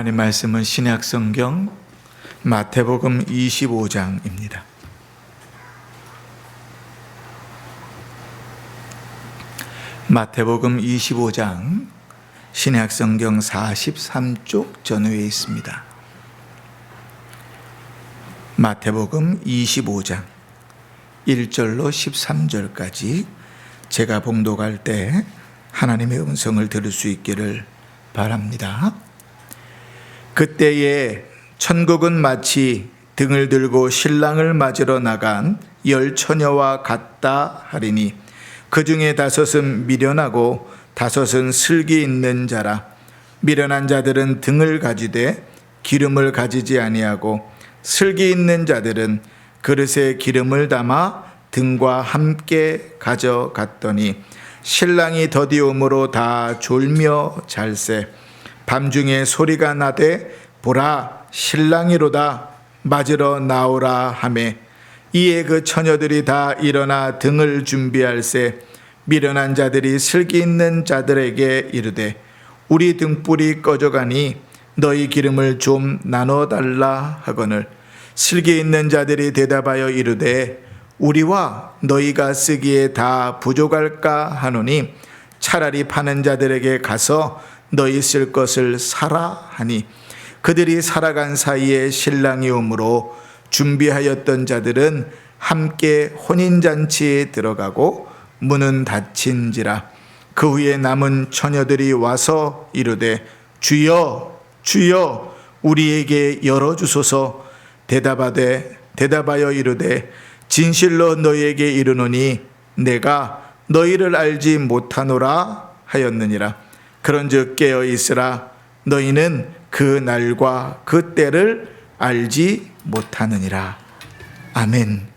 하나님 말씀은 신약 성경 마태복음 25장입니다. 마태복음 25장 신약 성경 43쪽 전후에 있습니다. 마태복음 25장 1절로 13절까지 제가 봉독할 때 하나님의 음성을 들을 수 있기를 바랍니다. 그때에 천국은 마치 등을 들고 신랑을 맞으러 나간 10 처녀와 같다 하리니 그 중에 5은 미련하고 5은 슬기 있는 자라. 미련한 자들은 등을 가지되 기름을 가지지 아니하고 슬기 있는 자들은 그릇에 기름을 담아 등과 함께 가져갔더니 신랑이 더디움으로 다 졸며 잘세. 밤중에 소리가 나되 보라 신랑이로다 맞으러 나오라 하매 이에 그 처녀들이 다 일어나 등을 준비할세. 미련한 자들이 슬기 있는 자들에게 이르되 우리 등불이 꺼져가니 너희 기름을 좀 나눠달라 하거늘 슬기 있는 자들이 대답하여 이르되 우리와 너희가 쓰기에 다 부족할까 하노니 차라리 파는 자들에게 가서 너희 쓸 것을 사라 하니 그들이 살아간 사이에 신랑이 오므로 준비하였던 자들은 함께 혼인잔치에 들어가고 문은 닫힌지라. 그 후에 남은 처녀들이 와서 이르되 주여 주여 우리에게 열어주소서. 대답하여 이르되 진실로 너희에게 이르노니 내가 너희를 알지 못하노라 하였느니라. 그런즉 깨어 있으라. 너희는 그 날과 그 때를 알지 못하느니라. 아멘.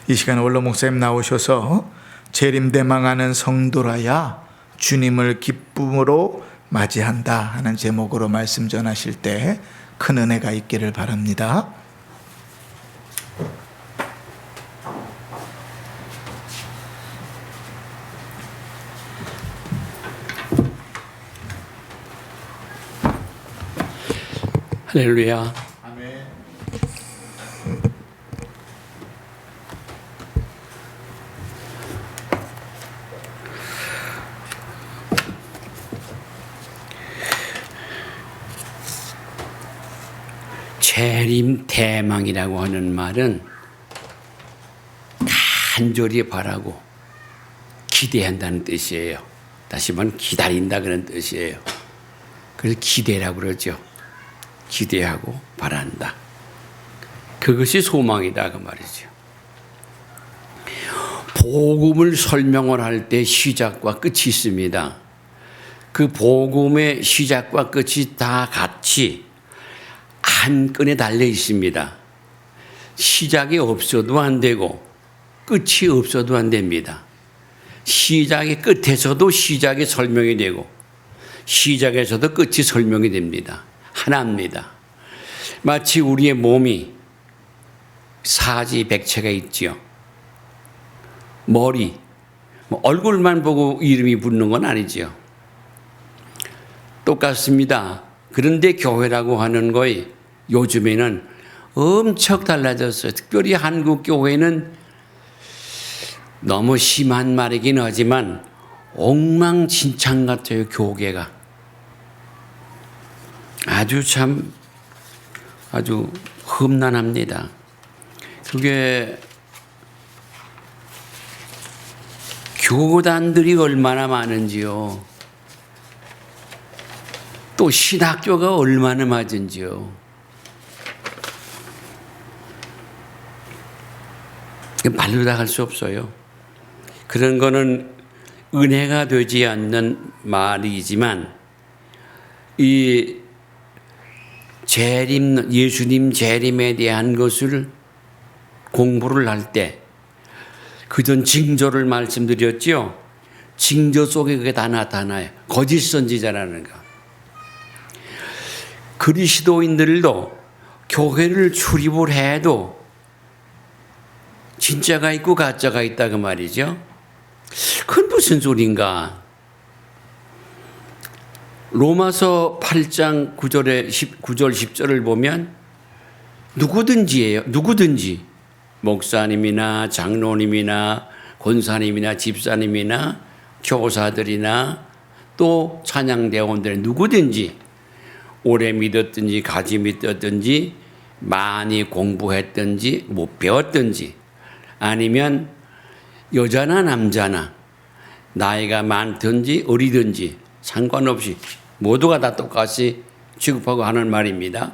이 시간 원로 목사님 나오셔서 재림대망하는 성도라야 주님을 기쁨으로 맞이한다 하는 제목으로 말씀 전하실 때 큰 은혜가 있기를 바랍니다. 할렐루야. 아멘. 재림대망이라고 하는 말은 간절히 바라고 기대한다는 뜻이에요. 다시 말하면 기다린다 그런 뜻이에요. 그래서 기대라고 그러죠. 기대하고 바란다. 그것이 소망이다 그 말이죠. 복음을 설명을 할 때 시작과 끝이 있습니다. 그 복음의 시작과 끝이 다 같이 한 끈에 달려 있습니다. 시작이 없어도 안 되고 끝이 없어도 안 됩니다. 시작의 끝에서도 시작이 설명이 되고 시작에서도 끝이 설명이 됩니다. 하나입니다. 마치 우리의 몸이 사지백체가 있지요. 머리, 얼굴만 보고 이름이 붙는 건 아니지요. 똑같습니다. 그런데 교회라고 하는 거에 요즘에는 엄청 달라졌어요. 특별히 한국 교회는 너무 심한 말이긴 하지만 엉망진창 같아요. 교계가 아주 험난합니다. 그게 교단들이 얼마나 많은지요. 또 신학교가 얼마나 많은지요. 말로 다 할 수 없어요. 그런 거는 은혜가 되지 않는 말이지만 이 예수님 재림에 대한 것을 공부를 할 때 그전 징조를 말씀드렸죠. 징조 속에 그게 다 나타나요. 거짓 선지자라는 거. 그리스도인들도 교회를 출입을 해도 진짜가 있고 가짜가 있다 그 말이죠. 그건 무슨 소린가? 로마서 8장 9절 10절을 보면 누구든지예요. 누구든지 목사님이나 장로님이나 권사님이나 집사님이나 교사들이나 또 찬양대원들 누구든지 오래 믿었든지 가지 믿었든지 많이 공부했든지 못 배웠든지 아니면 여자나 남자나 나이가 많든지 어리든지 상관없이 모두가 다 똑같이 취급하고 하는 말입니다.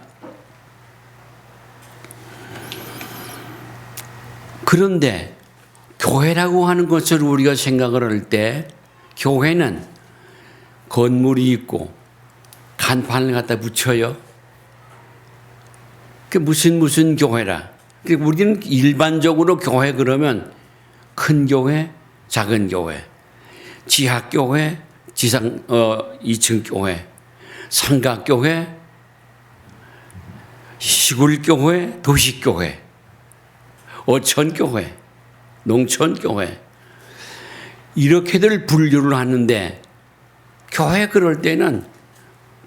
그런데 교회라고 하는 것을 우리가 생각을 할 때 교회는 건물이 있고 간판을 갖다 붙여요. 그 무슨 교회라. 우리는 일반적으로 교회 그러면 큰 교회, 작은 교회, 지하교회, 2층 교회, 삼각교회, 시골교회, 도시교회, 어촌교회, 농촌교회 이렇게들 분류를 하는데 교회 그럴 때는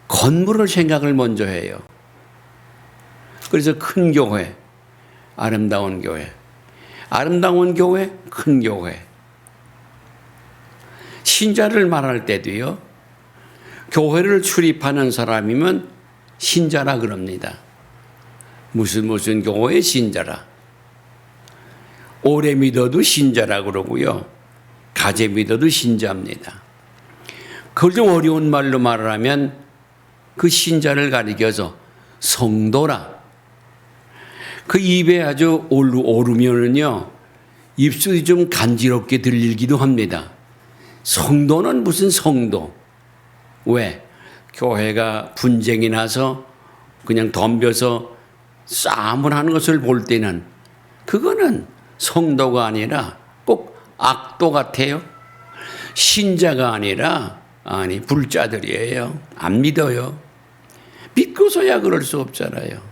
건물을 생각을 먼저 해요. 그래서 큰 교회, 아름다운 교회, 아름다운 교회, 큰 교회. 신자를 말할 때도요. 교회를 출입하는 사람이면 신자라 그럽니다. 무슨 교회의 신자라. 오래 믿어도 신자라 그러고요. 가재 믿어도 신자입니다. 그걸 좀 어려운 말로 말을 하면 그 신자를 가리켜서 성도라. 그 입에 아주 오르면은요, 입술이 좀 간지럽게 들리기도 합니다. 성도는 무슨 성도? 왜? 교회가 분쟁이 나서 그냥 덤벼서 싸움을 하는 것을 볼 때는 그거는 성도가 아니라 꼭 악도 같아요. 신자가 아니라 불자들이에요. 안 믿어요. 믿고서야 그럴 수 없잖아요.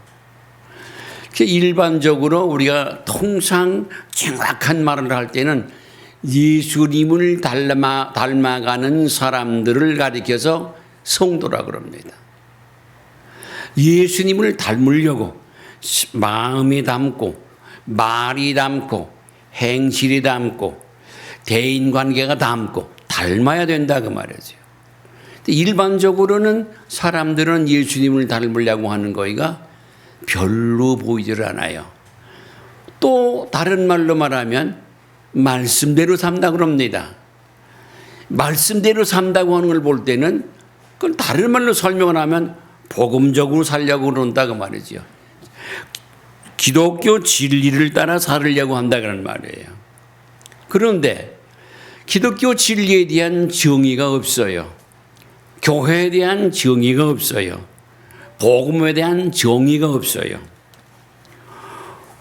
일반적으로 우리가 통상 정확한 말을 할 때는 예수님을 닮아가는 사람들을 가리켜서 성도라 그럽니다. 예수님을 닮으려고 마음이 닮고 말이 닮고 행실이 닮고 대인관계가 닮고 닮아야 된다 그 말이죠. 일반적으로는 사람들은 예수님을 닮으려고 하는 거기가 별로 보이질 않아요. 또 다른 말로 말하면 말씀대로 산다 그럽니다. 말씀대로 산다고 하는 걸 볼 때는 그건 다른 말로 설명을 하면 복음적으로 살려고 그런다 그 말이죠. 기독교 진리를 따라 살으려고 한다 그런 말이에요. 그런데 기독교 진리에 대한 정의가 없어요. 교회에 대한 정의가 없어요. 복음에 대한 정의가 없어요.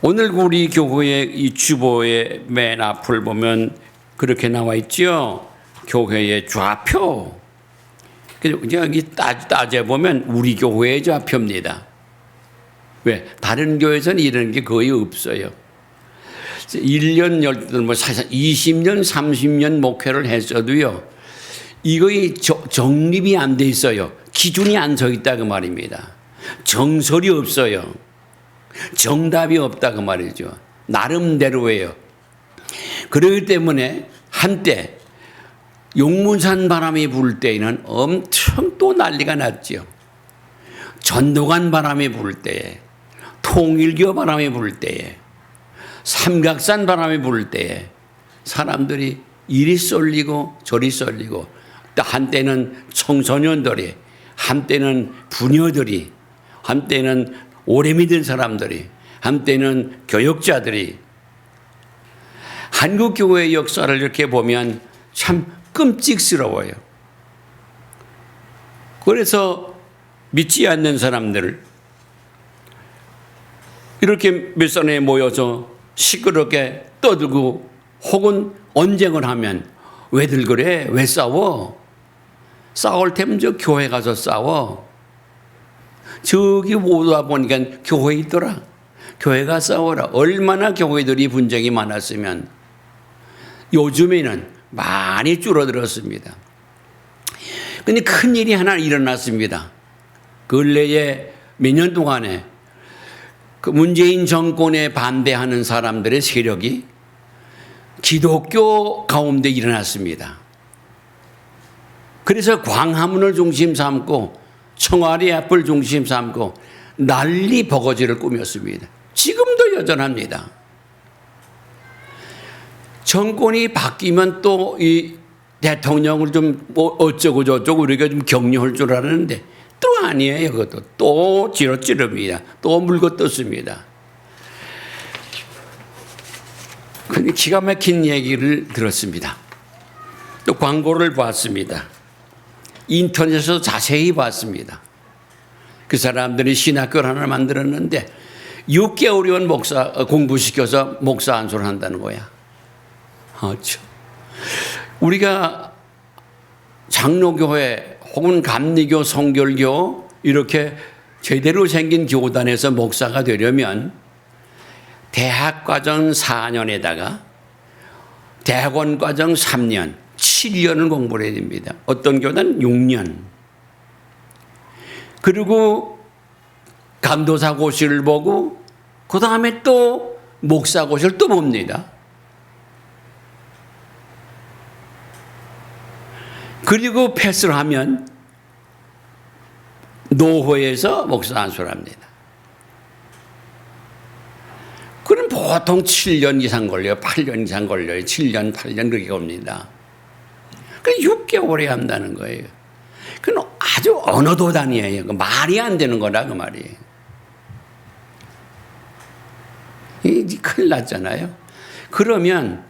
오늘 우리 교회의 이 주보의 맨 앞을 보면 그렇게 나와 있죠. 교회의 좌표. 여기 따져보면 우리 교회의 좌표입니다. 왜? 다른 교회에서는 이런 게 거의 없어요. 1년, 20년, 30년 목회를 했어도요. 이거의 정립이 안 돼 있어요. 기준이 안 서 있다 그 말입니다. 정설이 없어요. 정답이 없다 그 말이죠. 나름대로예요. 그렇기 때문에 한때 용문산 바람이 불 때에는 엄청 또 난리가 났죠. 전도관 바람이 불 때에, 통일교 바람이 불 때에, 삼각산 바람이 불 때에 사람들이 이리 쏠리고 저리 쏠리고, 또 한때는 청소년들이, 한때는 부녀들이, 한때는 오래 믿은 사람들이, 한때는 교역자들이, 한국 교회의 역사를 이렇게 보면 참 끔찍스러워요. 그래서 믿지 않는 사람들을 이렇게 몇 사람이 모여서 시끄럽게 떠들고 혹은 언쟁을 하면 왜들 그래? 왜 싸워? 싸울 테면 저 교회 가서 싸워. 저기 오다 보니까 교회 있더라. 교회 가서 싸워라. 얼마나 교회들이 분쟁이 많았으면. 요즘에는 많이 줄어들었습니다. 근데 큰 일이 하나 일어났습니다. 근래에 몇 년 동안에 그 문재인 정권에 반대하는 사람들의 세력이 기독교 가운데 일어났습니다. 그래서 광화문을 중심 삼고 청와대 앞을 중심 삼고 난리 버거지를 꾸몄습니다. 지금도 여전합니다. 정권이 바뀌면 또 이 대통령을 좀 뭐 어쩌고 저쩌고 우리가 좀 격려할 줄 알았는데 또 아니에요. 그것도 또 찌르찌릅니다. 또 물고 떴습니다. 근데 기가 막힌 얘기를 들었습니다. 또 광고를 봤습니다. 인터넷에서 자세히 봤습니다. 그 사람들이 신학교를 하나 만들었는데 6개월이면 목사 공부시켜서 목사 안수를 한다는 거야. 참. 우리가 장로교회 혹은 감리교, 성결교 이렇게 제대로 생긴 교단에서 목사가 되려면 대학과정 4년에다가 대학원과정 3년, 7년을 공부를 해야 됩니다. 어떤 교단은 6년. 그리고 감도사고시를 보고 그 다음에 또 목사고시를 또 봅니다. 그리고 패스를 하면 노회에서 목사 안수를 합니다. 그럼 보통 7년 이상 걸려요. 8년 이상 걸려요. 7년, 8년 그렇게 겁니다. 그 6개월에 한다는 거예요. 그건 아주 언어도단이에요. 말이 안 되는 거라 그 말이에요. 이게 큰일 났잖아요. 그러면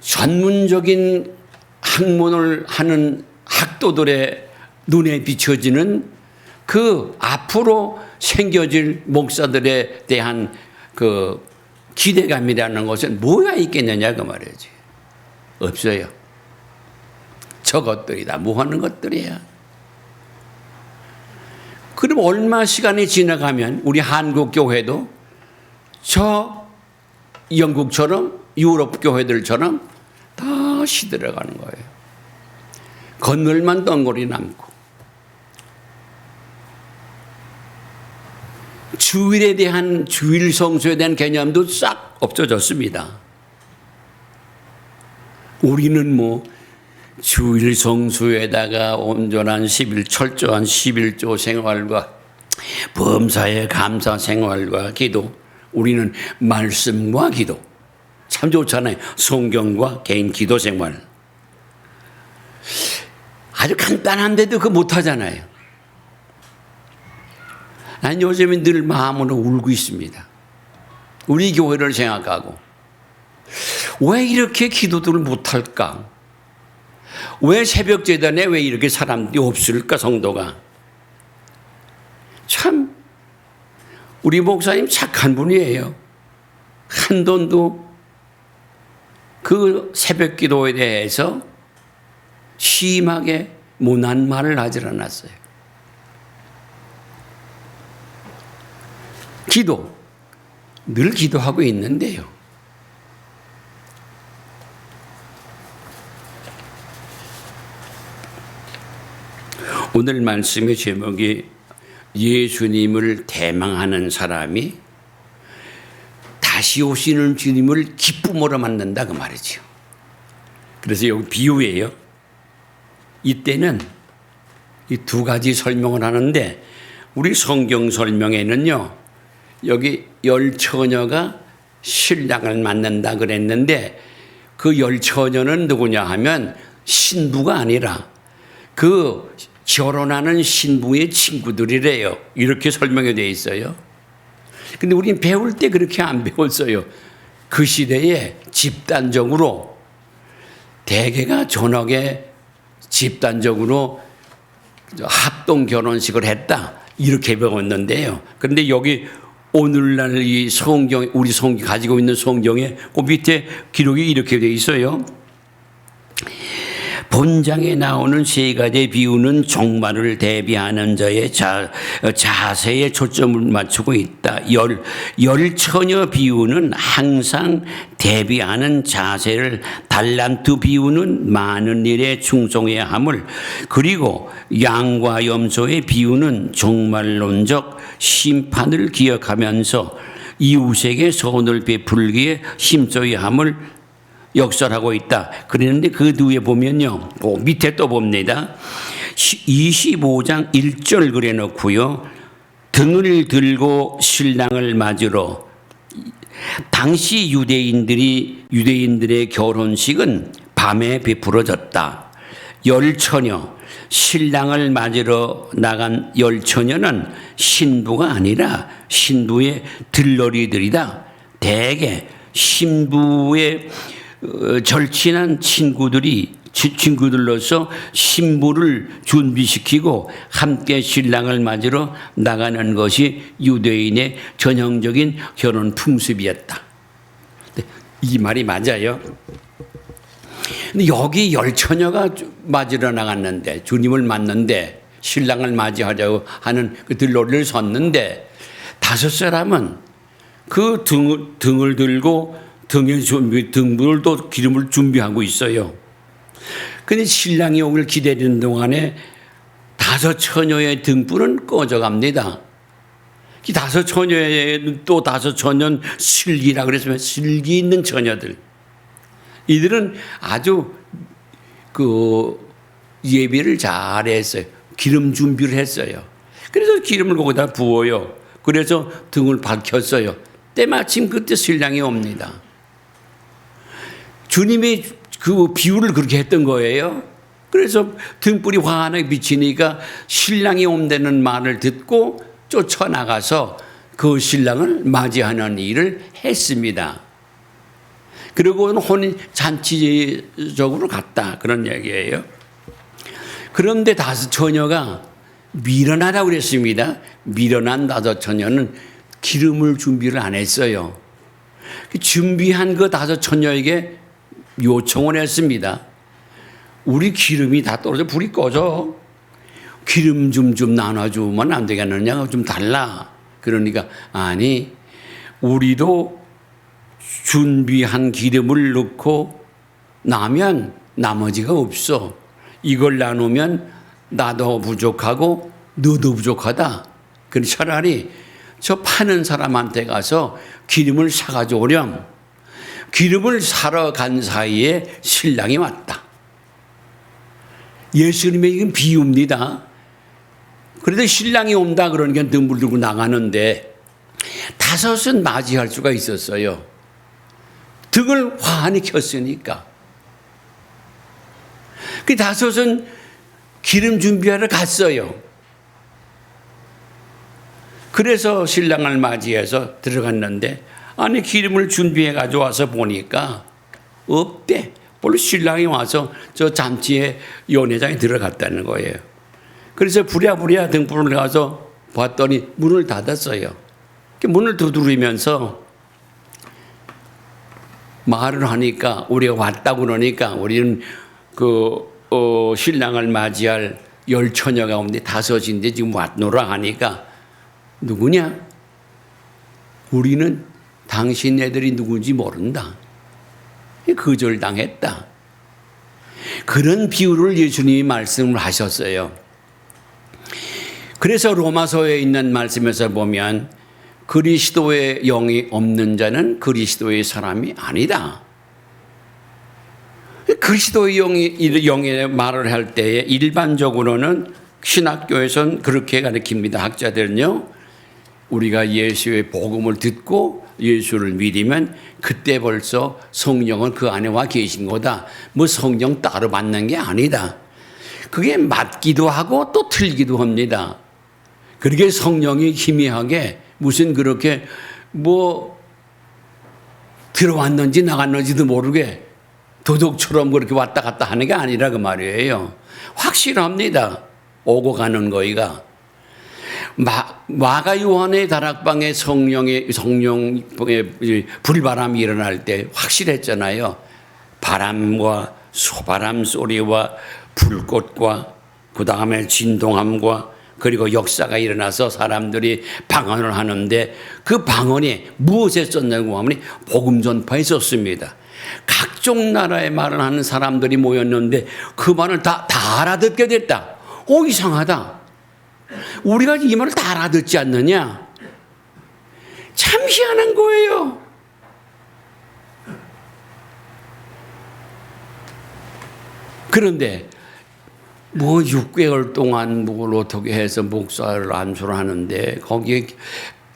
전문적인 학문을 하는 학도들의 눈에 비춰지는 그 앞으로 생겨질 목사들에 대한 그 기대감이라는 것은 뭐가 있겠느냐 그 말이지. 없어요. 저것들이다. 뭐 하는 것들이야. 그럼 얼마 시간이 지나가면 우리 한국 교회도 저 영국처럼 유럽 교회들처럼 다 시들어가는 거예요. 건널만 덩어리 남고 주일에 대한 주일 성수에 대한 개념도 싹 없어졌습니다. 우리는 뭐 주일 성수에다가 온전한 11 철저한 11조 생활과 범사의 감사 생활과 기도, 우리는 말씀과 기도 참 좋잖아요. 성경과 개인 기도 생활 아주 간단한데도 그거 못하잖아요. 난 요즘에 늘 마음으로 울고 있습니다. 우리 교회를 생각하고 왜 이렇게 기도들을 못할까? 왜 새벽 재단에 왜 이렇게 사람들이 없을까? 성도가 참 우리 목사님 착한 분이에요. 한 돈도 그 새벽 기도에 대해서 심하게 못난 말을 하질 않았어요. 기도 늘 기도하고 있는데요. 오늘 말씀의 제목이 예수님을 대망하는 사람이 다시 오시는 주님을 기쁨으로 만난다 그 말이죠. 그래서 여기 비유예요. 이때는 이 두 가지 설명을 하는데 우리 성경 설명에는요. 여기 열 처녀가 신랑을 만난다 그랬는데 그 열 처녀는 누구냐 하면 신부가 아니라 그 결혼하는 신부의 친구들이래요. 이렇게 설명이 되어 있어요. 근데 우리는 배울 때 그렇게 안 배웠어요. 그 시대에 집단적으로 대개가 저녁에 집단적으로 합동 결혼식을 했다. 이렇게 배웠는데요. 그런데 여기 오늘날 이 성경, 우리 성경 가지고 있는 성경에 그 밑에 기록이 이렇게 되어 있어요. 본장에 나오는 세 가지 비유는 종말을 대비하는 자의 자세에 초점을 맞추고 있다. 열처녀 비유는 항상 대비하는 자세를, 달란트 비유는 많은 일에 충성해야 함을, 그리고 양과 염소의 비유는 종말론적 심판을 기억하면서 이웃에게 선을 베풀기에 힘써야 함을 역설하고 있다. 그랬는데 그 뒤에 보면요, 그 밑에 또 봅니다. 25장 1절 그래 놓고요. 등을 들고 신랑을 맞으러. 당시 유대인들의 결혼식은 밤에 베풀어졌다. 열처녀, 신랑을 맞으러 나간 열처녀는 신부가 아니라 신부의 들러리들이다. 대개 신부의 절친한 친구들로서 신부를 준비시키고 함께 신랑을 맞으러 나가는 것이 유대인의 전형적인 결혼 풍습이었다. 이 말이 맞아요. 근데 여기 열처녀가 맞으러 나갔는데, 주님을 맞는데, 신랑을 맞이하려고 하는 그 들러리를 섰는데, 5사람은 그 등을 들고 등불을 또 기름을 준비하고 있어요. 근데 신랑이 오길 기다리는 동안에 5처녀의 등불은 꺼져갑니다. 이 5처녀의 또 5처녀는 슬기라 그랬으면 슬기 있는 처녀들. 이들은 아주 그 예배를 잘했어요. 기름 준비를 했어요. 그래서 기름을 거기다 부어요. 그래서 등을 밝혔어요. 때마침 그때 신랑이 옵니다. 주님이 그 비유를 그렇게 했던 거예요. 그래서 등불이 환하게 비치니까 신랑이 온다는 말을 듣고 쫓아나가서 그 신랑을 맞이하는 일을 했습니다. 그리고는 혼인 잔치적으로 갔다, 그런 얘기예요. 그런데 5처녀가 미련하다고 그랬습니다. 미련한 5처녀는 기름을 준비를 안 했어요. 준비한 그 5처녀에게 요청을 했습니다. 우리 기름이 다 떨어져 불이 꺼져. 기름 좀 나눠주면 안 되겠느냐? 좀 달라. 그러니까 아니, 우리도 준비한 기름을 넣고 나면 나머지가 없어. 이걸 나누면 나도 부족하고 너도 부족하다. 그럼 차라리 저 파는 사람한테 가서 기름을 사가지고 오렴. 기름을 사러 간 사이에 신랑이 왔다. 예수님의 이건 비유입니다. 그래도 신랑이 온다 그러니까 등불 들고 나가는데 5은 맞이할 수가 있었어요. 등을 환히 켰으니까. 그 5은 기름 준비하러 갔어요. 그래서 신랑을 맞이해서 들어갔는데, 아니 기름을 준비해 가져와서 보니까 없대. 원래 신랑이 와서 저 잔치에 연회장에 들어갔다는 거예요. 그래서 부랴부랴 등불을 가서 봤더니 문을 닫았어요. 문을 두드리면서 말을 하니까, 우리가 왔다고 그러니까 우리는 신랑을 맞이할 열처녀가 오는데 5인데 지금 왔노라 하니까, 누구냐? 우리는 당신네들이 누군지 모른다. 거절당했다. 그런 비유를 예수님이 말씀을 하셨어요. 그래서 로마서에 있는 말씀에서 보면 그리스도의 영이 없는 자는 그리스도의 사람이 아니다. 그리스도의 영의 말을 할 때에 일반적으로는 신학교에서는 그렇게 가르칩니다. 학자들은요, 우리가 예수의 복음을 듣고 예수를 믿으면 그때 벌써 성령은 그 안에 와 계신 거다. 뭐 성령 따로 받는 게 아니다. 그게 맞기도 하고 또 틀리기도 합니다. 그렇게 성령이 희미하게 무슨 그렇게 뭐 들어왔는지 나갔는지도 모르게 도둑처럼 그렇게 왔다 갔다 하는 게 아니라 그 말이에요. 확실합니다. 오고 가는 거이가. 마가 요한의 다락방에 성령의 불바람이 일어날 때 확실했잖아요. 바람과 소바람 소리와 불꽃과 그 다음에 진동함과 그리고 역사가 일어나서 사람들이 방언을 하는데 그 방언이 무엇에 썼냐고 하면 복음 전파에 썼습니다. 각종 나라의 말을 하는 사람들이 모였는데 그 말을 다 알아듣게 됐다. 이상하다. 우리가 이 말을 다 알아듣지 않느냐? 참 희한한 거예요. 그런데 6개월 동안 뭘 어떻게 해서 목사를 안수를 하는데 거기에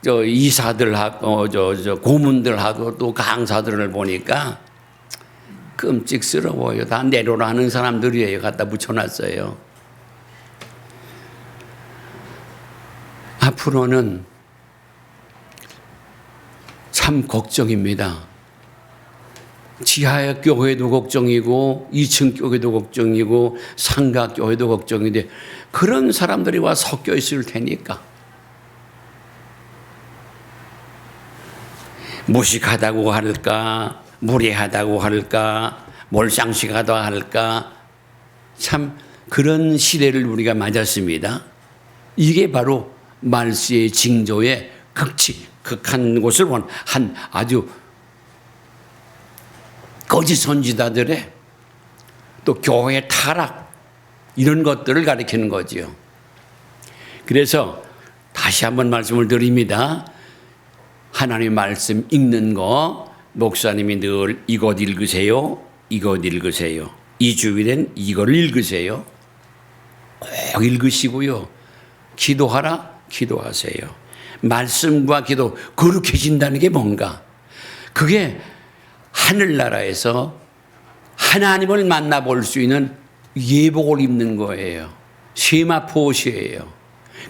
이사들하고 고문들하고 또 강사들을 보니까 끔찍스러워요. 다 내로라 하는 사람들이에요. 갖다 붙여놨어요. 앞으로는 참 걱정입니다. 지하 교회도 걱정이고 2층 교회도 걱정이고 상가 교회도 걱정인데 그런 사람들이 와 섞여 있을 테니까 무식하다고 할까, 무례하다고 할까, 몰상식하다고 할까, 참 그런 시대를 우리가 맞았습니다. 이게 바로 말세의 징조의 극한 곳을 한 아주 거짓 선지자들의 또 교회 타락 이런 것들을 가리키는 거지요. 그래서 다시 한번 말씀을 드립니다. 하나님의 말씀 읽는 거 목사님이 늘 이것 읽으세요. 이것 읽으세요. 이 주일엔 이걸 읽으세요. 꼭 읽으시고요. 기도하라. 기도하세요. 말씀과 기도 거룩해진다는 게 뭔가? 그게 하늘나라에서 하나님을 만나볼 수 있는 예복을 입는 거예요. 세마포시예요.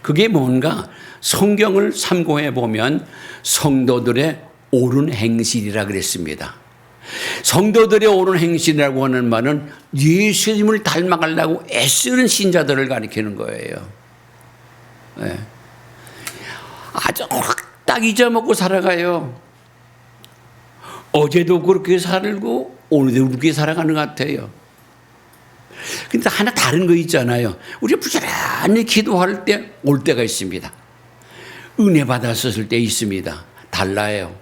그게 뭔가? 성경을 참고해 보면 성도들의 옳은 행실이라 그랬습니다. 성도들의 옳은 행실이라고 하는 말은 예수님을 닮아가려고 애쓰는 신자들을 가리키는 거예요. 네. 아주 딱 잊어먹고 살아가요. 어제도 그렇게 살고 오늘도 그렇게 살아가는 것 같아요. 근데 하나 다른 거 있잖아요. 우리 부지런히 기도할 때 올 때가 있습니다. 은혜 받았을 때 있습니다. 달라요.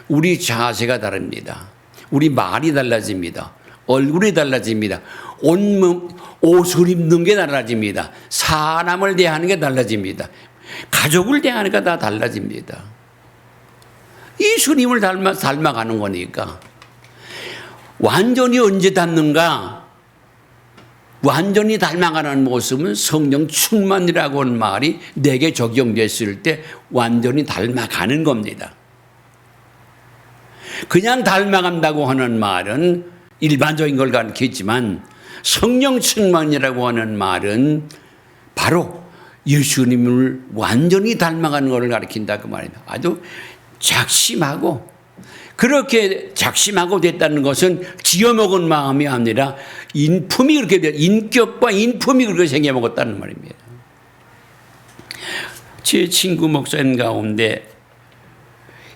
우리 자세가 다릅니다. 우리 말이 달라집니다. 얼굴이 달라집니다. 옷을 입는 게 달라집니다. 사람을 대하는 게 달라집니다. 가족을 대하는 게 다 달라집니다. 예수님을 닮아가는 거니까. 완전히 언제 닮는가? 완전히 닮아가는 모습은 성령 충만이라고 하는 말이 내게 적용됐을 때 완전히 닮아가는 겁니다. 그냥 닮아간다고 하는 말은 일반적인 걸 가리키지만 성령 충만이라고 하는 말은 바로 예수님을 완전히 닮아가는 것을 가리킨다 그 말입니다. 아주 작심하고 그렇게 작심하고 됐다는 것은 지어먹은 마음이 아니라 인품이 그렇게 인격과 인품이 그렇게 생겨먹었다는 말입니다. 제 친구 목사님 가운데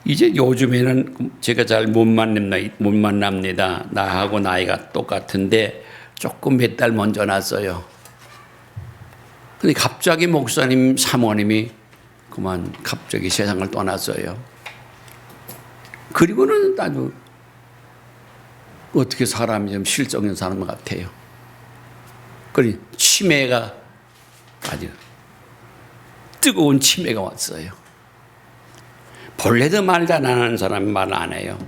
이제 요즘에는 제가 잘 못 만납니다. 나하고 나이가 똑같은데 조금 몇 달 먼저 났어요. 근데 갑자기 목사님 사모님이 그만 갑자기 세상을 떠났어요. 그리고는 아주 어떻게 사람이 좀 실적인 사람 같아요. 그리고 치매가 아주 뜨거운 치매가 왔어요. 본래도 말도 안 하는 사람이 말 안 해요.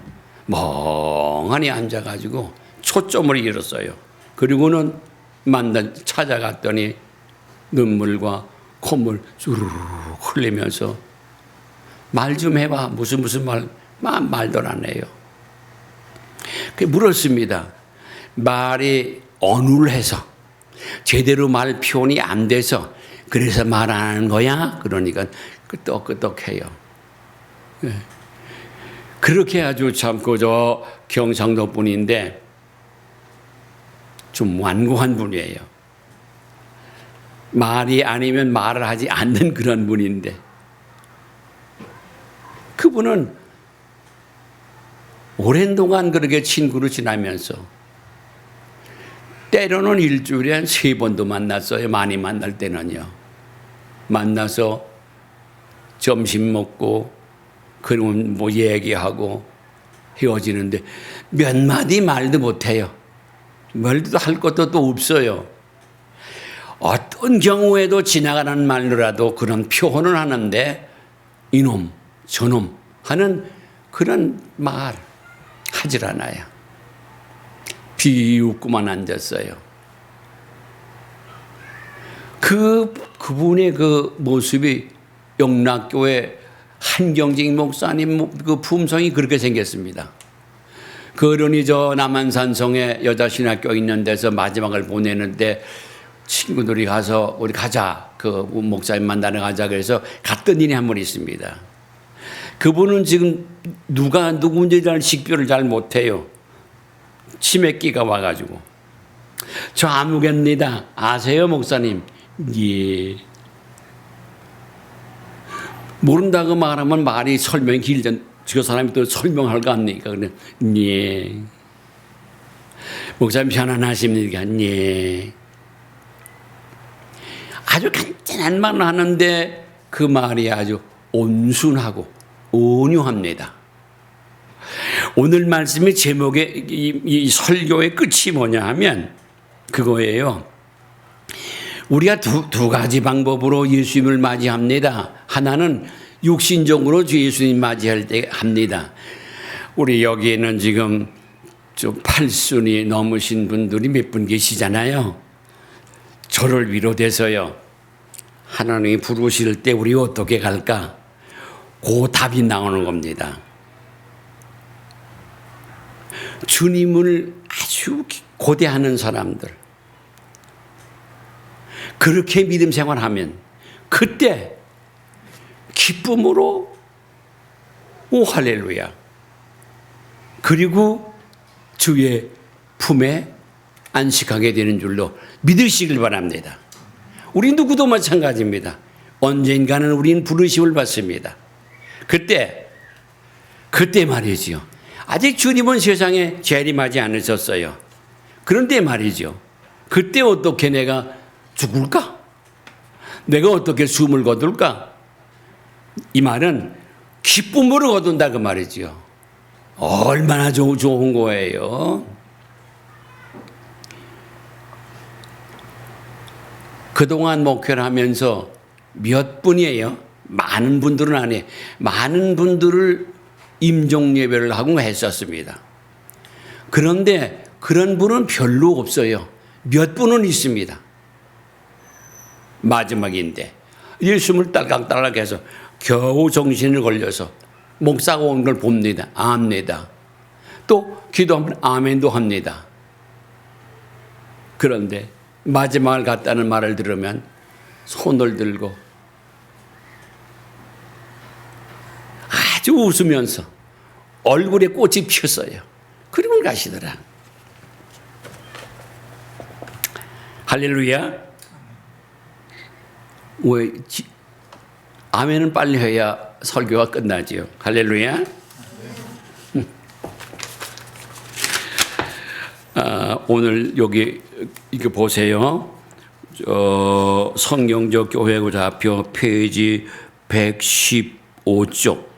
멍하니 앉아가지고 초점을 잃었어요. 그리고는 찾아갔더니 눈물과 콧물 주르륵 흘리면서 말 좀 해봐. 무슨 말도 안 해요. 물었습니다. 말이 어눌해서 제대로 말 표현이 안 돼서 그래서 말 안 하는 거야? 그러니까 끄떡끄떡해요. 네. 그렇게 아주 참 그저 경상도 분인데 좀 완고한 분이에요. 말이 아니면 말을 하지 않는 그런 분인데 그분은 오랜 동안 그렇게 친구로 지나면서 때로는 일주일에 한 3번도 만났어요. 많이 만날 때는요. 만나서 점심 먹고 그러면 뭐 얘기하고 헤어지는데 몇 마디 말도 못해요. 말도 할 것도 또 없어요. 어떤 경우에도 지나가는 말로라도 그런 표현을 하는데 이놈 저놈 하는 그런 말 하질 않아요. 비웃고만 앉았어요. 그분의 그 모습이 영락교회 한경직 목사님 그 품성이 그렇게 생겼습니다. 그 어른이 저 남한산성에 여자신학교 있는 데서 마지막을 보내는데 친구들이 가서 우리 가자. 그 목사님 만나러 가자. 그래서 갔던 일이 한 번 있습니다. 그분은 지금 누가 누군지를 식별을 잘 못해요. 치매기가 와가지고. 저 아무개입니다. 아세요 목사님? 예. 모른다고 말하면 말이 설명이 길전. 저 사람이 또 설명할 거 아닙니까? 그래. 예. 목사님 편안하십니까? 예. 아주 간단한 말을 하는데 그 말이 아주 온순하고 온유합니다. 오늘 말씀의 제목의 이 설교의 끝이 뭐냐 하면 그거예요. 우리가 두 가지 방법으로 예수님을 맞이합니다. 하나는 육신적으로 주 예수님 맞이할 때 합니다. 우리 여기에는 지금 좀 8순이 넘으신 분들이 몇 분 계시잖아요. 저를 위로돼서요. 하나님이 부르실 때 우리 어떻게 갈까? 그 답이 나오는 겁니다. 주님을 아주 고대하는 사람들. 그렇게 믿음 생활하면 그때 기쁨으로 오 할렐루야. 그리고 주의 품에 안식하게 되는 줄로 믿으시길 바랍니다. 우리 누구도 마찬가지입니다. 언젠가는 우리는 부르심을 받습니다. 그때 말이지요. 아직 주님은 세상에 재림하지 않으셨어요. 그런데 말이죠. 그때 어떻게 내가 죽을까? 내가 어떻게 숨을 거둘까? 이 말은 기쁨으로 거둔다 그 말이지요. 얼마나 좋은 거예요. 그동안 목회를 하면서 몇 분이에요? 많은 분들은 안 해. 많은 분들을 임종예배를 하고 했었습니다. 그런데 그런 분은 별로 없어요. 몇 분은 있습니다. 마지막인데 예수님을 딸깍딸깍 해서 겨우 정신을 걸려서 목사가 온 걸 봅니다. 압니다. 또 기도하면 아멘도 합니다. 그런데 마지막을 갔다는 말을 들으면 손을 들고 아주 웃으면서 얼굴에 꽃이 피었어요. 그리고 가시더라. 할렐루야. 왜 아멘은 빨리 해야 설교가 끝나지요. 할렐루야. 오늘 여기 이거 보세요. 성경적 교회구좌표 페이지 115쪽.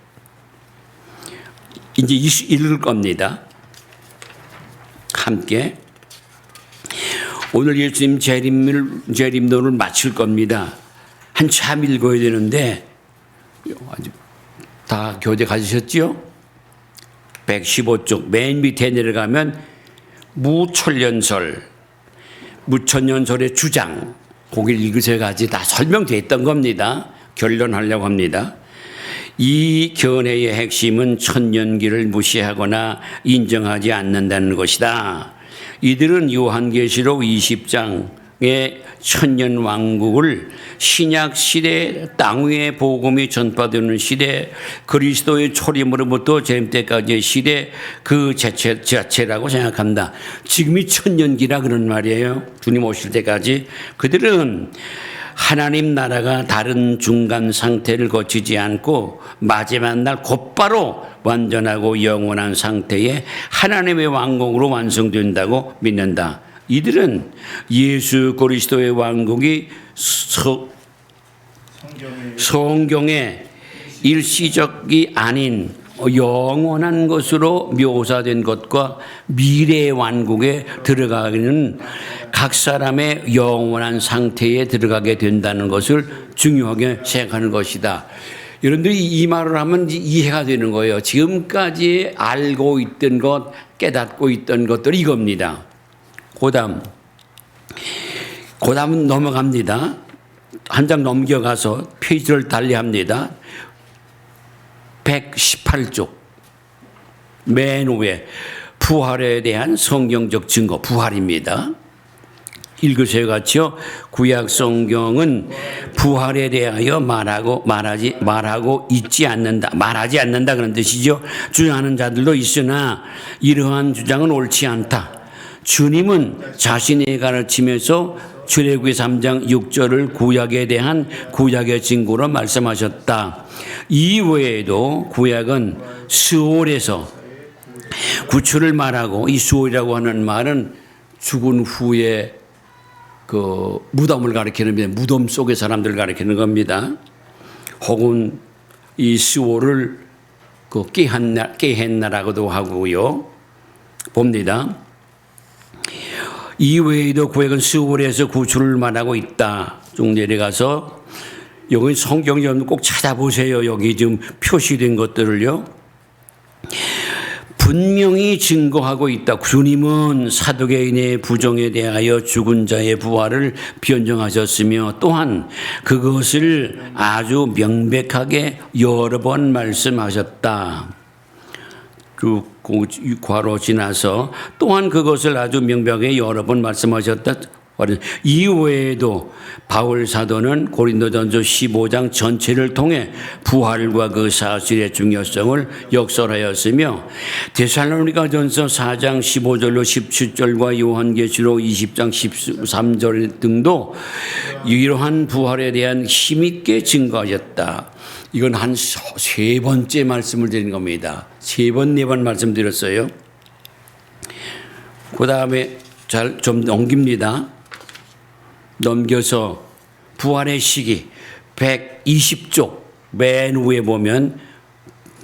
이제 읽을 겁니다. 함께. 오늘 예수님 재림론을 마칠 겁니다. 한참 읽어야 되는데 다 교재 가지셨죠? 115쪽 맨 밑에 내려가면 무천년설의 주장 거기를 읽으셔가지고 다 설명되어 있던 겁니다. 결론하려고 합니다. 이 견해의 핵심은 천년기를 무시하거나 인정하지 않는다는 것이다. 이들은 요한계시록 20장의 천년왕국을 신약시대 땅 위에 복음이 전파되는 시대, 그리스도의 초림으로부터 재림 때까지의 시대 그 자체라고 생각한다. 지금이 천년기라 그런 말이에요. 주님 오실 때까지. 그들은 하나님 나라가 다른 중간 상태를 거치지 않고 마지막 날 곧바로 완전하고 영원한 상태에 하나님의 왕국으로 완성된다고 믿는다. 이들은 예수 그리스도의 왕국이 성경의 일시적이 아닌 영원한 것으로 묘사된 것과 미래의 왕국에 들어가기는 각 사람의 영원한 상태에 들어가게 된다는 것을 중요하게 생각하는 것이다. 여러분들이 이 말을 하면 이해가 되는 거예요. 지금까지 알고 있던 것, 깨닫고 있던 것들이 이겁니다. 그다음 넘어갑니다. 한 장 넘겨가서 페이지를 달리합니다. 118쪽 맨 위에 부활에 대한 성경적 증거, 부활입니다. 읽으세요 같이요. 구약 성경은 부활에 대하여 말하고 있지 않는다. 말하지 않는다 그런 뜻이죠. 주장하는 자들도 있으나 이러한 주장은 옳지 않다. 주님은 자신의 가르침에서 출애굽기 3장 6절을 구약에 대한 구약의 증거로 말씀하셨다. 이외에도 구약은 수월에서 구출을 말하고, 이 수월이라고 하는 말은 죽은 후에 그 무덤을 가리키는 겁니다. 무덤 속의 사람들을 가리키는 겁니다. 혹은 이 수월을 그 게헨나라고도 하고요. 봅니다. 이외에도 구약은 수월에서 구출을 말하고 있다. 쭉 내려가서 여기 성경 좀 꼭 찾아보세요. 여기 지금 표시된 것들을요. 분명히 증거하고 있다. 주님은 사두개인의 부정에 대하여 죽은 자의 부활을 변정하셨으며 또한 그것을 아주 명백하게 여러 번 말씀하셨다. 쭉 괄호 지나서 또한 그것을 아주 명백하게 여러 번 말씀하셨다. 이외에도 바울 사도는 고린도전서 15장 전체를 통해 부활과 그 사실의 중요성을 역설하였으며 데살로니가전서 4장 15절로 17절과 요한계시록 20장 13절 등도 이러한 부활에 대한 힘있게 증거하였다. 이건 한 세 번째 말씀을 드린 겁니다. 세 번, 네 번 말씀드렸어요. 그 다음에 좀 넘깁니다. 넘겨서 부활의 시기 120쪽 맨 위에 보면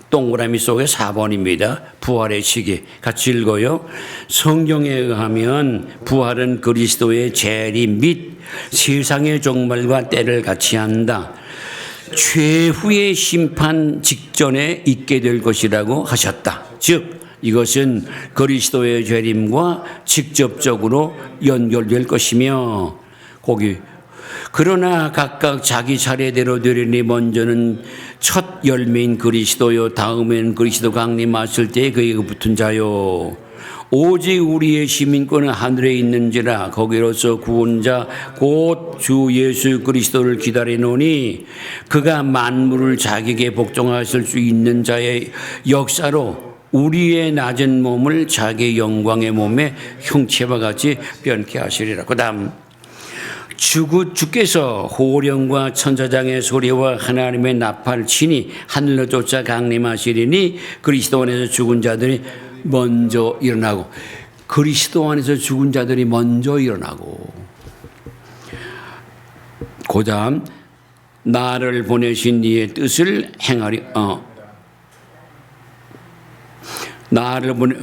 동그라미 속에 4번입니다. 부활의 시기 같이 읽어요. 성경에 의하면 부활은 그리스도의 재림 및 세상의 종말과 때를 같이 한다. 최후의 심판 직전에 있게 될 것이라고 하셨다. 즉 이것은 그리스도의 재림과 직접적으로 연결될 것이며 거기 그러나 각각 자기 차례대로 되리니 먼저는 첫 열매인 그리스도요 다음엔 그리스도 강림하실 때에 그에게 붙은 자요 오직 우리의 시민권은 하늘에 있는지라 거기로서 구원자 곧 주 예수 그리스도를 기다리노니 그가 만물을 자기에게 복종하실 수 있는 자의 역사로 우리의 낮은 몸을 자기의 영광의 몸에 형체와 같이 변케 하시리라. 그 다음 주께서 호령과 천사장의 소리와 하나님의 나팔 친히 하늘로 쫓아 강림하시리니 그리스도 안에서 죽은 자들이 먼저 일어나고 그리스도 안에서 죽은 자들이 먼저 일어나고 그 다음 나를 보내신 이의 뜻을 행하리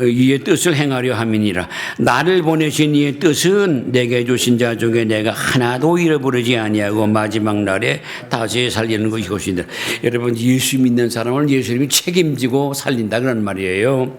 이의 뜻을 행하려 함이니라. 나를 보내신 이의 뜻은 내게 주신 자 중에 내가 하나도 잃어버리지 아니하고 마지막 날에 다시 살리는 것이것이다. 여러분 예수 믿는 사람을 예수님이 책임지고 살린다 그런 말이에요.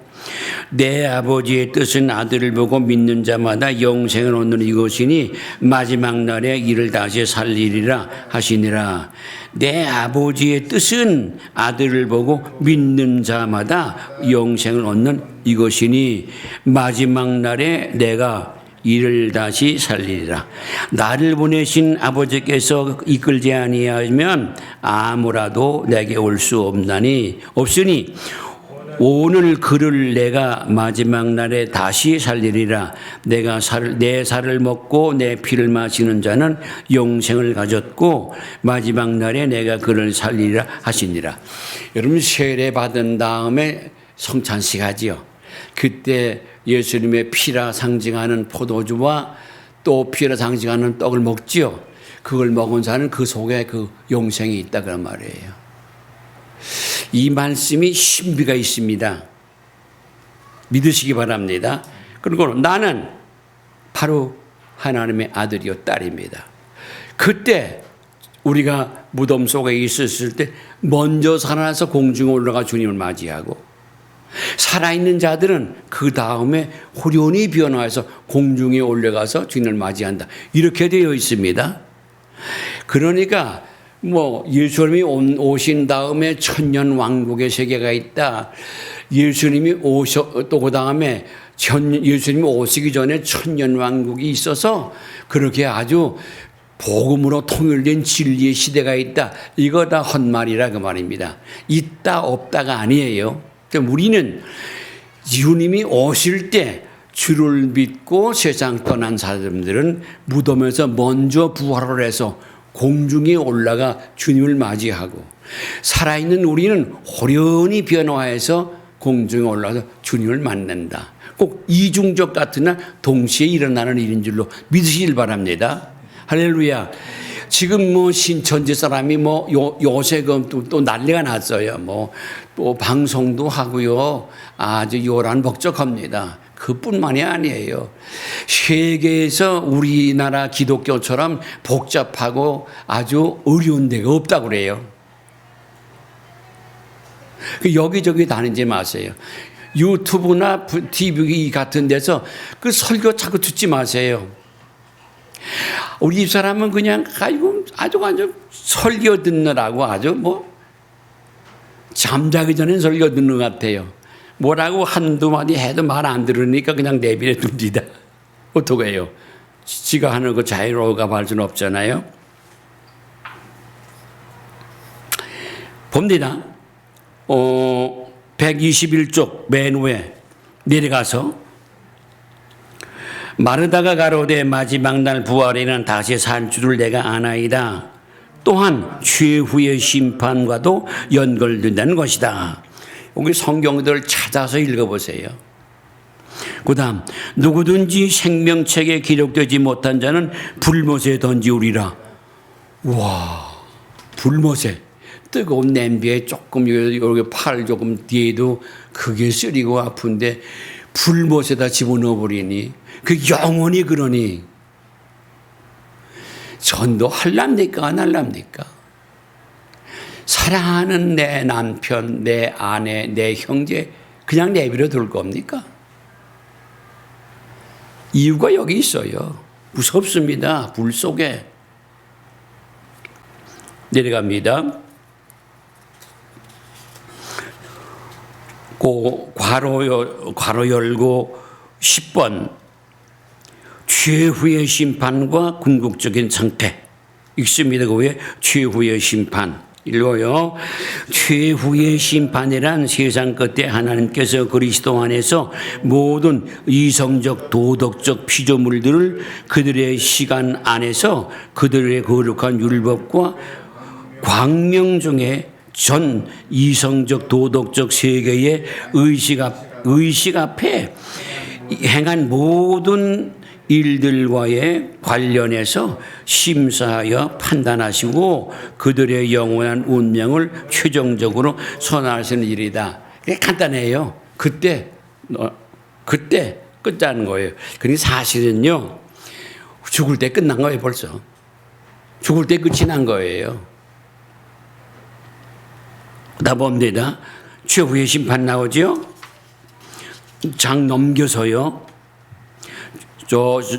내 아버지의 뜻은 아들을 보고 믿는 자마다 영생을 얻는 이것이니 마지막 날에 이를 다시 살리리라 하시니라. 내 아버지의 뜻은 아들을 보고 믿는 자마다 영생을 얻는 이것이니 마지막 날에 내가 이를 다시 살리리라. 나를 보내신 아버지께서 이끌지 아니하면 아무라도 내게 올 수 없으니 오늘 그를 내가 마지막 날에 다시 살리리라. 내 살을 먹고 내 피를 마시는 자는 영생을 가졌고 마지막 날에 내가 그를 살리리라 하시니라. 여러분 세례 받은 다음에 성찬식 하지요. 그때 예수님의 피라 상징하는 포도주와 또 피라 상징하는 떡을 먹지요. 그걸 먹은 자는 그 속에 그 영생이 있다 그런 말이에요. 이 말씀이 신비가 있습니다. 믿으시기 바랍니다. 그리고 나는 바로 하나님의 아들이요 딸입니다. 그때 우리가 무덤 속에 있었을 때 먼저 살아나서 공중에 올라가 주님을 맞이하고 살아있는 자들은 그 다음에 호련히 변화해서 공중에 올라가서 주님을 맞이한다. 이렇게 되어 있습니다. 그러니까 예수님이 오신 다음에 천년 왕국의 세계가 있다. 예수님이 또 그 다음에 예수님이 오시기 전에 천년 왕국이 있어서 그렇게 아주 복음으로 통일된 진리의 시대가 있다. 이거 다 헛말이라 그 말입니다. 있다 없다가 아니에요. 우리는 주님이 오실 때 주를 믿고 세상 떠난 사람들은 무덤에서 먼저 부활을 해서 공중에 올라가 주님을 맞이하고 살아있는 우리는 호련히 변화해서 공중에 올라가서 주님을 만난다. 꼭 이중적 같은 날 동시에 일어나는 일인 줄로 믿으시길 바랍니다. 할렐루야. 지금 신천지 사람이 요새 또 난리가 났어요. 또 방송도 하고요. 아주 요란벅적합니다. 그뿐만이 아니에요. 세계에서 우리나라 기독교처럼 복잡하고 아주 어려운 데가 없다고 그래요. 여기저기 다니지 마세요. 유튜브나 TV 같은 데서 그 설교 자꾸 듣지 마세요. 우리 집 사람은 그냥 아주 설교 듣느라고 아주 잠자기 전에 설교 듣는 것 같아요. 뭐라고 한두 마디 해도 말 안 들으니까 그냥 내비려 둡니다. 어떻게 해요? 지가 하는 거 자유로워가 할 수는 없잖아요. 봅니다. 121쪽 맨 위에 내려가서 마르다가 가로되 마지막 날 부활에는 다시 살 줄을 내가 아나이다. 또한 최후의 심판과도 연결된다는 것이다. 여기 성경들을 찾아서 읽어보세요. 그 다음 누구든지 생명책에 기록되지 못한 자는 불못에 던지우리라. 와, 불못에 뜨거운 냄비에 조금 여기 팔 조금 뒤에도 그게 쓰리고 아픈데 불못에다 집어넣어 버리니 그 영원히 그러니 전도 할랍니까 안 할랍니까? 사랑하는 내 남편, 내 아내, 내 형제 그냥 내버려 둘 겁니까? 이유가 여기 있어요. 무섭습니다. 불 속에. 내려갑니다. 괄호 열고 10번 최후의 심판과 궁극적인 상태 읽습니다. 그 위에 최후의 심판 읽어요. 최후의 심판이란 세상 끝에 하나님께서 그리스도 안에서 모든 이성적 도덕적 피조물들을 그들의 시간 안에서 그들의 거룩한 율법과 광명 중에 전 이성적 도덕적 세계의 의식 앞에 행한 모든 일들과의 관련해서 심사하여 판단하시고 그들의 영원한 운명을 최종적으로 선언하시는 일이다. 그게 간단해요. 그때 끝자는 거예요. 그러니까 사실은요, 죽을 때 끝난 거예요, 벌써. 죽을 때 끝이 난 거예요. 다 봅니다. 최후의 심판 나오죠? 장 넘겨서요.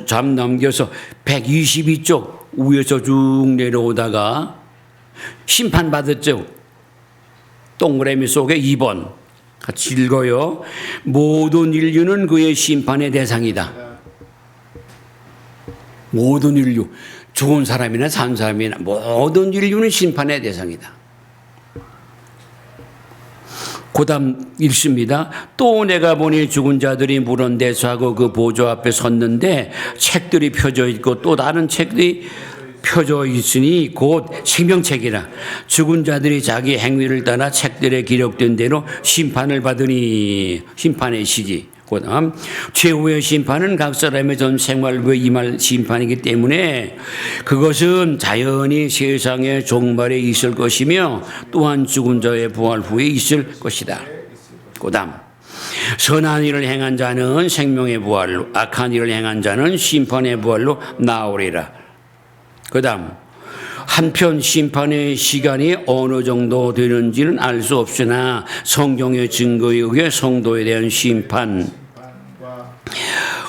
잠 넘겨서 122쪽 위에서 쭉 내려오다가 심판받았죠. 동그라미 속에 2번 같이 읽어요. 모든 인류는 그의 심판의 대상이다. 모든 인류, 좋은 사람이나 산 사람이나 모든 인류는 심판의 대상이다. 고담 읽습니다. 또 내가 보니 죽은 자들이 물은 대수하고 그 보좌 앞에 섰는데 책들이 펴져 있고 또 다른 책들이 펴져 있으니 곧 생명책이라. 죽은 자들이 자기 행위를 따라 책들에 기록된 대로 심판을 받으니. 심판의 시기. 그다음 최후의 심판은 각 사람의 전 생활 후에 임할 심판이기 때문에 그것은 자연히 세상의 종말에 있을 것이며 또한 죽은 자의 부활 후에 있을 것이다. 그다음 선한 일을 행한 자는 생명의 부활로, 악한 일을 행한 자는 심판의 부활로 나오리라. 그다음 한편 심판의 시간이 어느 정도 되는지는 알 수 없으나 성경의 증거에 의해 성도에 대한 심판,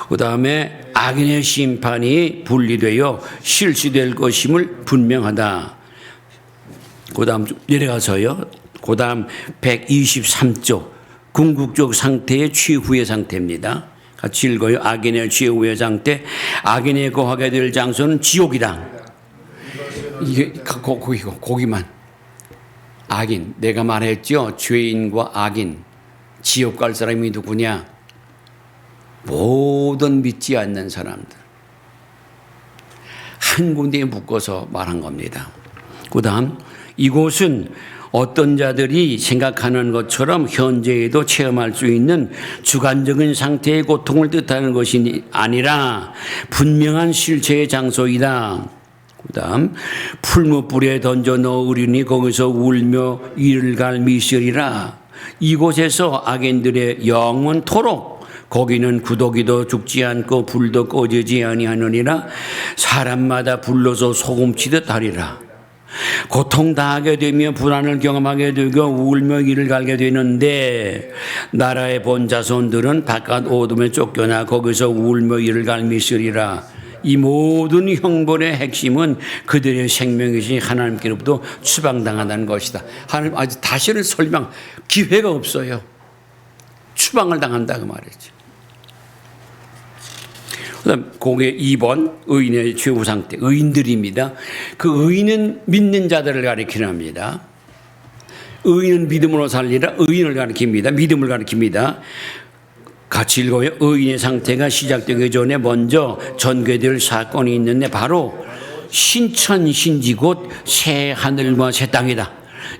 그다음에 악인의 심판이 분리되어 실시될 것임을 분명하다. 그다음 내려가서요. 그다음 123조 궁극적 상태의 최후의 상태입니다. 같이 읽어요. 악인의 최후의 상태. 악인이 거하게 될 장소는 지옥이다. 이게 거기만. 악인, 내가 말했죠. 죄인과 악인, 지옥 갈 사람이 누구냐? 모든 믿지 않는 사람들. 한 군데에 묶어서 말한 겁니다. 그 다음 이곳은 어떤 자들이 생각하는 것처럼 현재에도 체험할 수 있는 주관적인 상태의 고통을 뜻하는 것이 아니라 분명한 실체의 장소이다. 그 다음 풀무불에 던져 넣으리니 거기서 울며 이를 갈 미시리라. 이곳에서 악인들의 영원토록 거기는 구더기도 죽지 않고 불도 꺼지지 아니하느니라. 사람마다 불러서 소금치듯 하리라. 고통당하게 되며 불안을 경험하게 되고 울며 이를 갈게 되는데 나라의 본 자손들은 바깥 어둠에 쫓겨나 거기서 울며 이를 갈미 있으리라. 이 모든 형벌의 핵심은 그들의 생명이신 하나님께로부터 추방당한다는 것이다. 하나님 아직 다시는 설명 기회가 없어요. 추방을 당한다 그 말이죠. 그다음 거기에 2번 의인의 최후 상태, 의인들입니다. 그 의인은 믿는 자들을 가리키는 합니다. 의인은 믿음으로 살리라. 의인을 가리킵니다. 믿음을 가리킵니다. 같이 읽어요. 의인의 상태가 시작되기 전에 먼저 전개될 사건이 있는데 바로 신천신지 곧 새 하늘과 새 땅이다.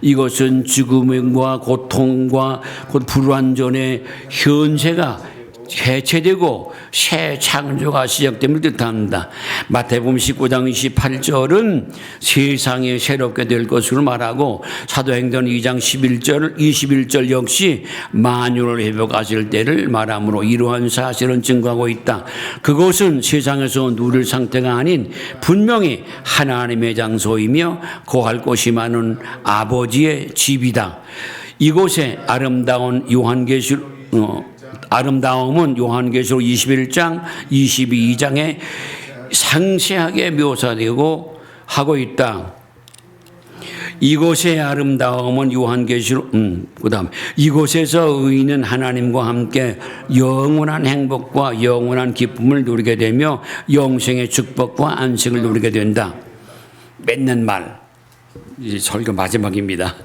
이것은 죽음과 고통과 곧 불완전의 현세가 해체되고 새 창조가 시작됨을 뜻합니다. 마태복음 19장 28절은 세상이 새롭게 될 것으로 말하고 사도행전 2장 21절 역시 만유를 회복하실 때를 말하므로 이러한 사실은 증거하고 있다. 그것은 세상에서 누릴 상태가 아닌 분명히 하나님의 장소이며 거할 곳이 많은 아버지의 집이다. 이곳에 아름다움은 요한계시록 21장, 22장에 상세하게 묘사되고 하고 있다. 이곳의 아름다움은 요한계시록, 그다음 이곳에서 의인은 하나님과 함께 영원한 행복과 영원한 기쁨을 누리게 되며 영생의 축복과 안식을 누리게 된다. 맺는 말, 이제 설교 마지막입니다.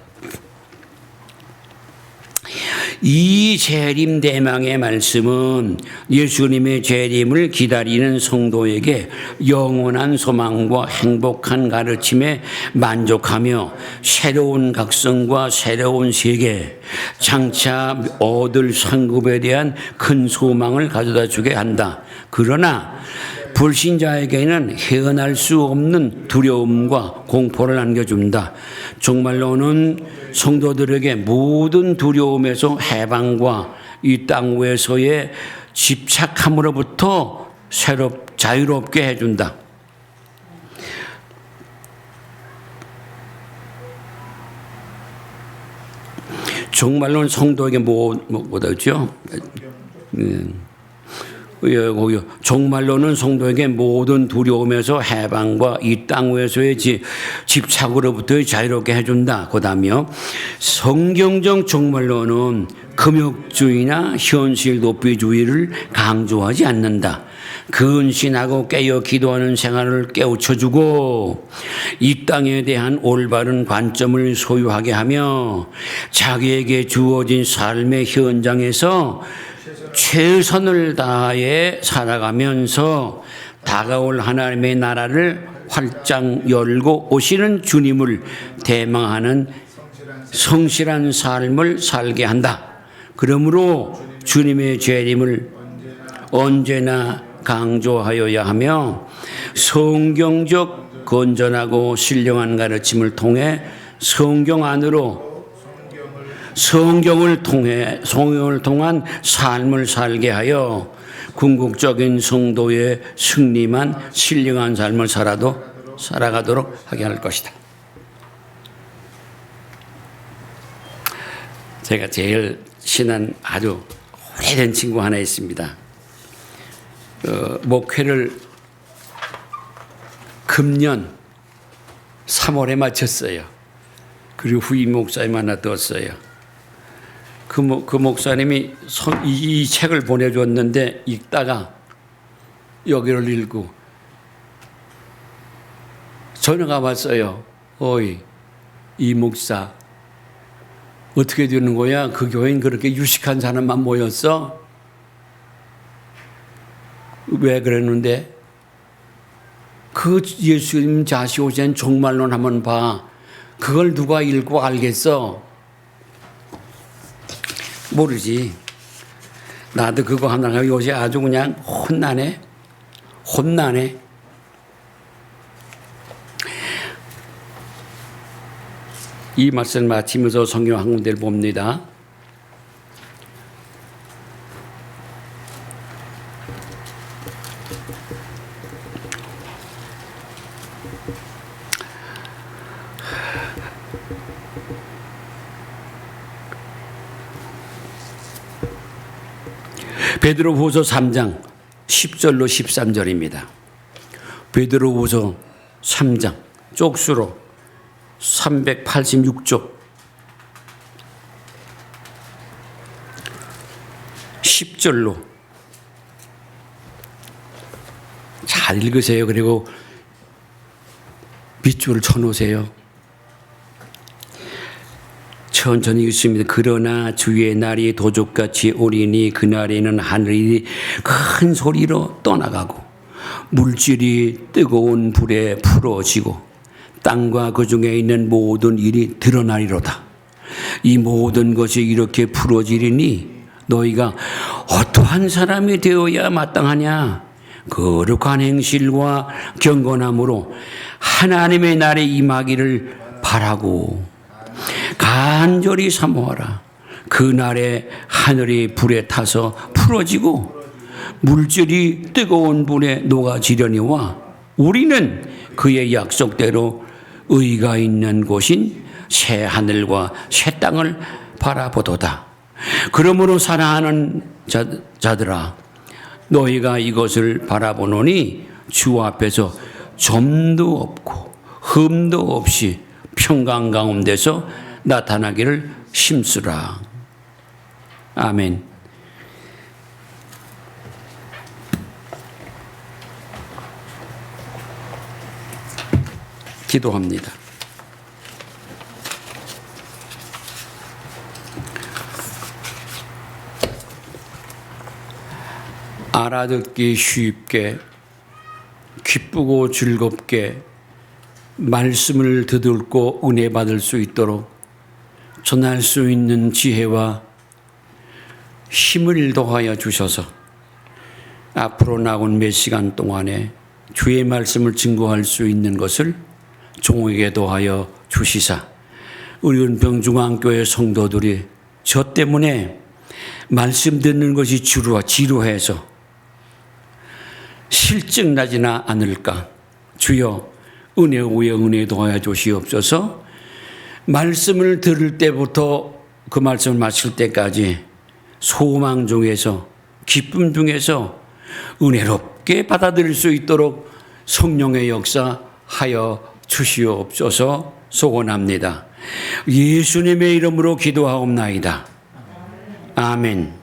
이 재림 대망의 말씀은 예수님의 재림을 기다리는 성도에게 영원한 소망과 행복한 가르침에 만족하며 새로운 각성과 새로운 세계, 장차 얻을 상급에 대한 큰 소망을 가져다 주게 한다. 그러나 불신자에게는 헤어날 수 없는 두려움과 공포를 안겨준다. 정말로는 성도들에게 모든 두려움에서 해방과 이 땅 위에서의 집착함으로부터 자유롭게 해준다. 정말로는 성도에게 뭐죠? 정말로는 성도에게 모든 두려움에서 해방과 이 땅 위에서의 집착으로부터 자유롭게 해준다. 그다음에요. 성경적 정말로는 금욕주의나 현실 도피주의를 강조하지 않는다. 근신하고 깨어 기도하는 생활을 깨우쳐주고 이 땅에 대한 올바른 관점을 소유하게 하며 자기에게 주어진 삶의 현장에서 최선을 다해 살아가면서 다가올 하나님의 나라를 활짝 열고 오시는 주님을 대망하는 성실한 삶을 살게 한다. 그러므로 주님의 재림을 언제나 강조하여야 하며 성경적 건전하고 신령한 가르침을 통해 성경을 통한 삶을 살게 하여 궁극적인 성도의 승리만 신령한 삶을 살아가도록 하게 할 것이다. 제가 제일 친한 아주 오래된 친구 하나 있습니다. 목회를 금년 3월에 마쳤어요. 그리고 후임 목사님 하나 떴어요. 그 목사님이 이 책을 보내줬는데 읽다가 여기를 읽고 전화가 왔어요. 어이, 이 목사 어떻게 되는 거야? 그 교회는 그렇게 유식한 사람만 모였어? 왜 그랬는데? 그 예수님 자시 오신 종말론 한번 봐. 그걸 누가 읽고 알겠어? 모르지. 나도 그거 하다가 요새 아주 그냥 혼나네. 이 말씀 마치면서 성경 한 군데를 봅니다. 베드로후서 3장 10절로 13절입니다. 베드로후서 3장 쪽수로 386쪽 10절로 잘 읽으세요. 그리고 밑줄을 쳐놓으세요. 천천히 읽습니다. 그러나 주의 날이 도적같이 오리니 그날에는 하늘이 큰 소리로 떠나가고 물질이 뜨거운 불에 풀어지고 땅과 그 중에 있는 모든 일이 드러나리로다. 이 모든 것이 이렇게 풀어지리니 너희가 어떠한 사람이 되어야 마땅하냐? 거룩한 행실과 경건함으로 하나님의 날에 임하기를 바라고 간절히 사모하라. 그날에 하늘이 불에 타서 풀어지고 물질이 뜨거운 불에 녹아지려니와 우리는 그의 약속대로 의가 있는 곳인 새 하늘과 새 땅을 바라보도다. 그러므로 사랑하는 자들아, 너희가 이것을 바라보노니 주 앞에서 점도 없고 흠도 없이 평강 가운데서 나타나기를 힘쓰라. 아멘. 기도합니다. 알아듣기 쉽게 기쁘고 즐겁게 말씀을 듣고 은혜 받을 수 있도록 전할 수 있는 지혜와 힘을 더하여 주셔서 앞으로 나온 몇 시간 동안에 주의 말씀을 증거할 수 있는 것을 종에게 더하여 주시사 우리 은평중앙교회 성도들이 저 때문에 말씀 듣는 것이 지루해서 실증나지나 않을까. 주여 은혜 위에 은혜 더하여 주시옵소서. 말씀을 들을 때부터 그 말씀을 마칠 때까지 소망 중에서 기쁨 중에서 은혜롭게 받아들일 수 있도록 성령의 역사하여 주시옵소서 소원합니다. 예수님의 이름으로 기도하옵나이다. 아멘.